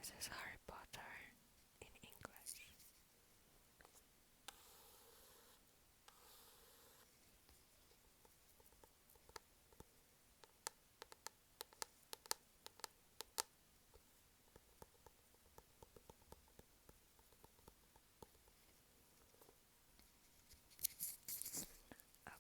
This is Harry Potter in English.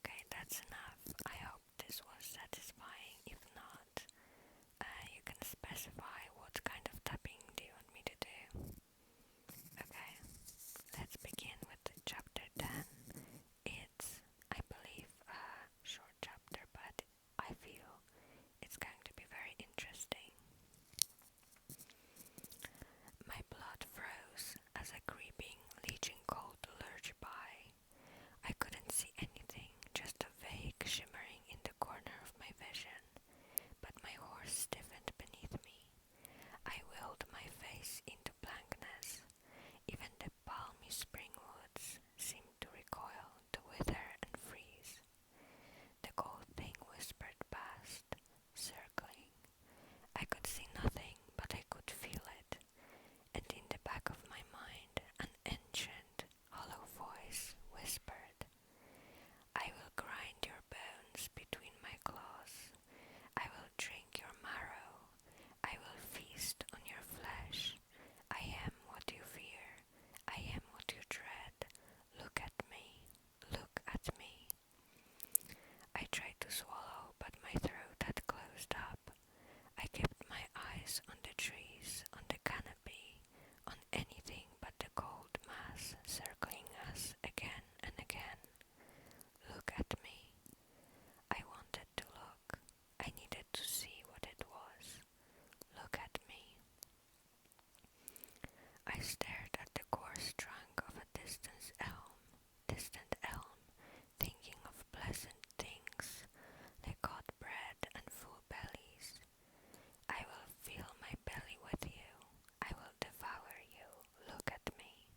Okay, that's enough. I hope this was satisfying. If not, you can specify what kind of tapping do you want me to do. Okay, let's begin with chapter 10. It's, I believe, a short chapter, but I feel it's going to be very interesting. My blood froze as a creeping, leeching cold lurched by. I couldn't see anything, just a vague shimmering in the corner of my vision, but my horse stiffened beneath me. I willed my face into blankness. Even the balmy spring woods seemed to recoil, to wither and freeze. The cold thing whispered past, circling. I could see nothing, but I could feel it, and in the back of my mind an ancient, hollow voice whispered, I will grind your bones between my claws. I will drink your marrow. I will feast on your flesh. I am what you fear. I am what you dread. Look at me. Look at me. I tried to swallow, but my throat had closed up. I kept my eyes on the trees, on the canopy, on anything but the cold mass circling us again and again. Look at me. I wanted to look. I needed to see what it was. Look at me. I stared at the coarse trunk of a distant elm, thinking of pleasant things, like hot bread and full bellies. I will fill my belly with you. I will devour you. Look at me.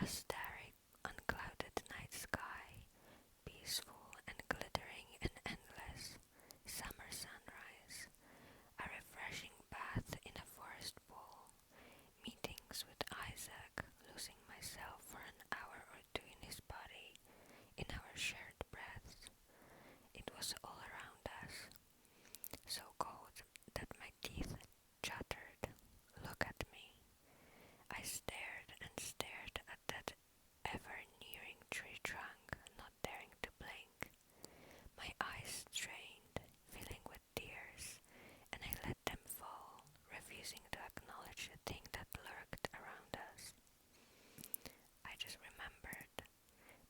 A starry, unclouded night sky, peaceful and glittering and endless, summer sunrise, a refreshing bath in a forest pool, meetings with Isaac, losing myself for an hour or two in his body, in our shared breaths. It was all around us, so cold that my teeth chattered. Look at me. I stared and stared at that ever-nearing tree trunk, not daring to blink. My eyes strained, filling with tears, and I let them fall, refusing to acknowledge the thing that lurked around us. I just remembered,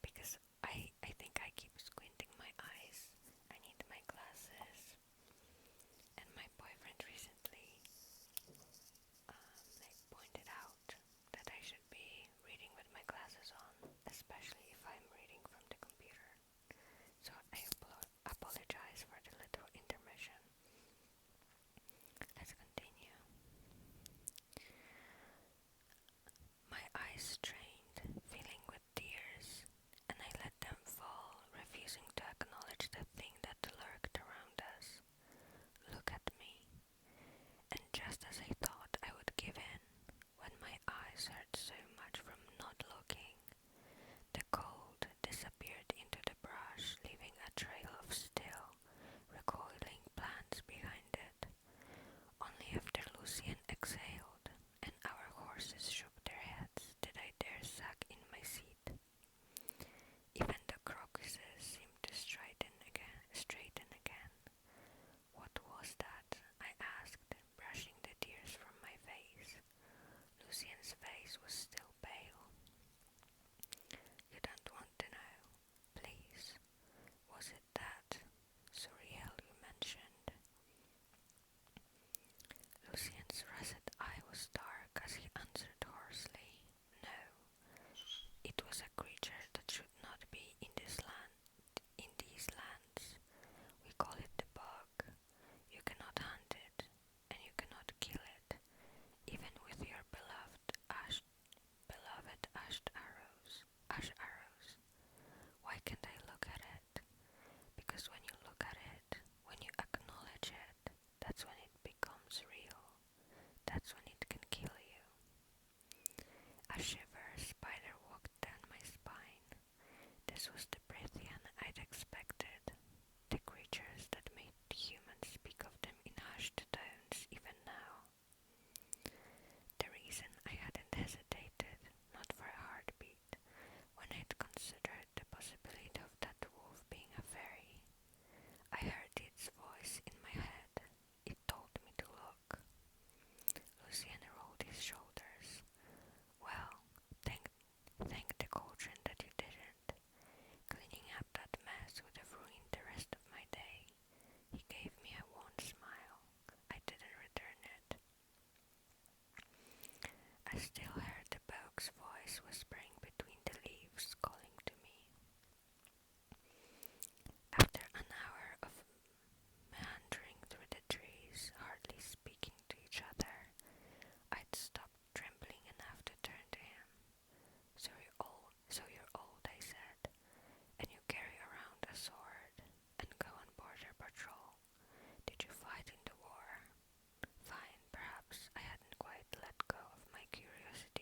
because I think I keep squinting my eyes. I need my glasses. And my boyfriend recently pointed out that I should be reading with my glasses on, especially if I'm reading from the computer. So I apologize for the little intermission. Let's continue. My eyes strained, filling with tears, and I let them fall, refusing to acknowledge the thing that lurked around us. Look at me. And just as I thought I would give in, when my eyes hurt so much from not looking, the cold disappeared into the brush, leaving a trail of still, recoiling plants behind it. Only after Lucien exhaled and our horses shook their heads did I dare sag in my seat. Even the crocuses seemed to straighten again. What was that? I asked, brushing the tears from my face. Lucien's face was still pale. You don't want to know, please. Was it that surreal you mentioned? Lucien's russet eye was dark as he answered hoarsely, no. It was a creature that should not be in this land, in these lands. We call it the bug. You cannot hunt it, and you cannot kill it, even with your beloved ash arrows. Why can't I look at it? Because when you look at it, when you acknowledge it, that's when it becomes real. That still heard the boat's voice whispering between the leaves, calling to me. After an hour of meandering through the trees, hardly speaking to each other, I'd stopped trembling enough to turn to him. So you're old, I said, and you carry around a sword and go on border patrol. Did you fight in the war? Fine, perhaps I hadn't quite let go of my curiosity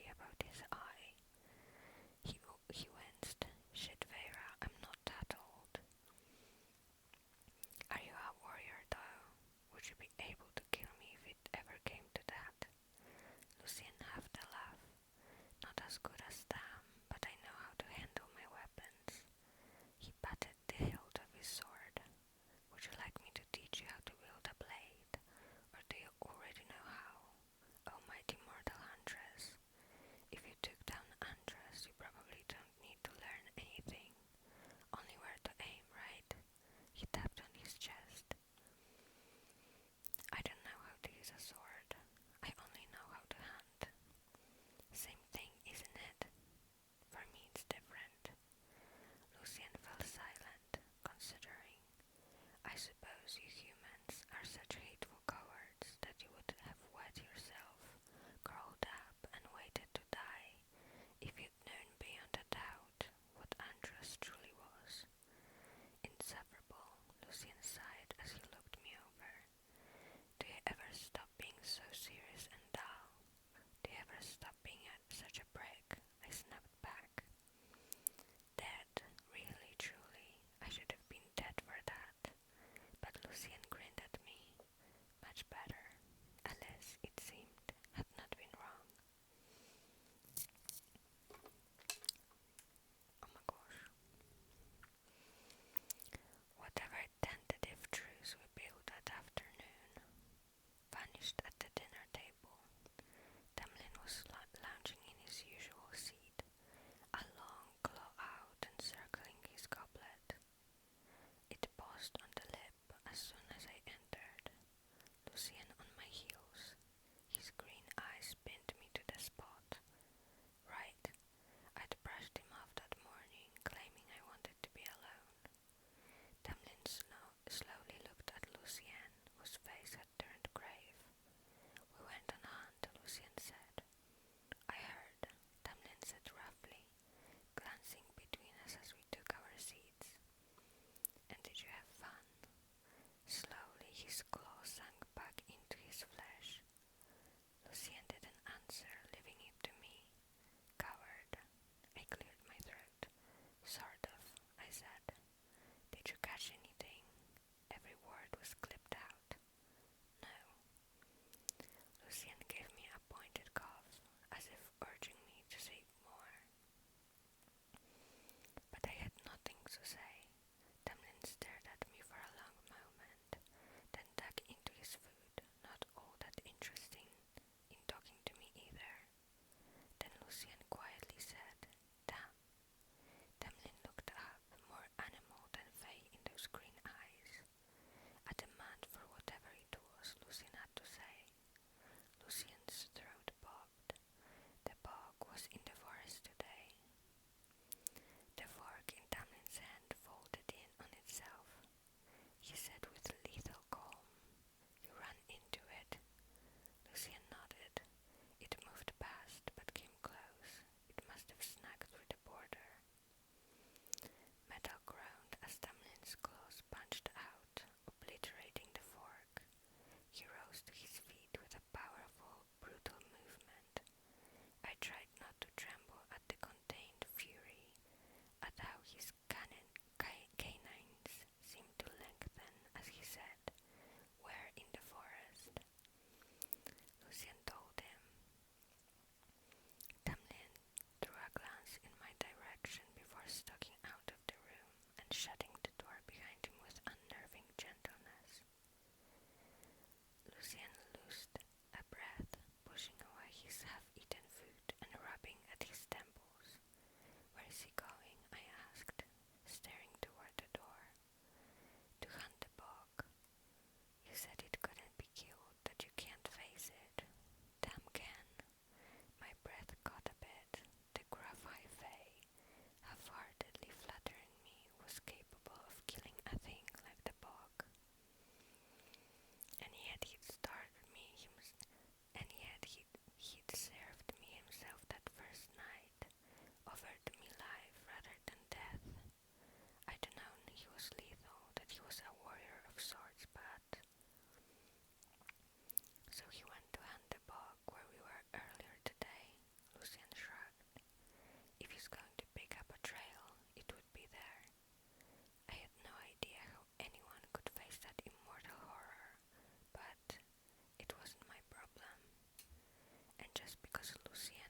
just because Lucien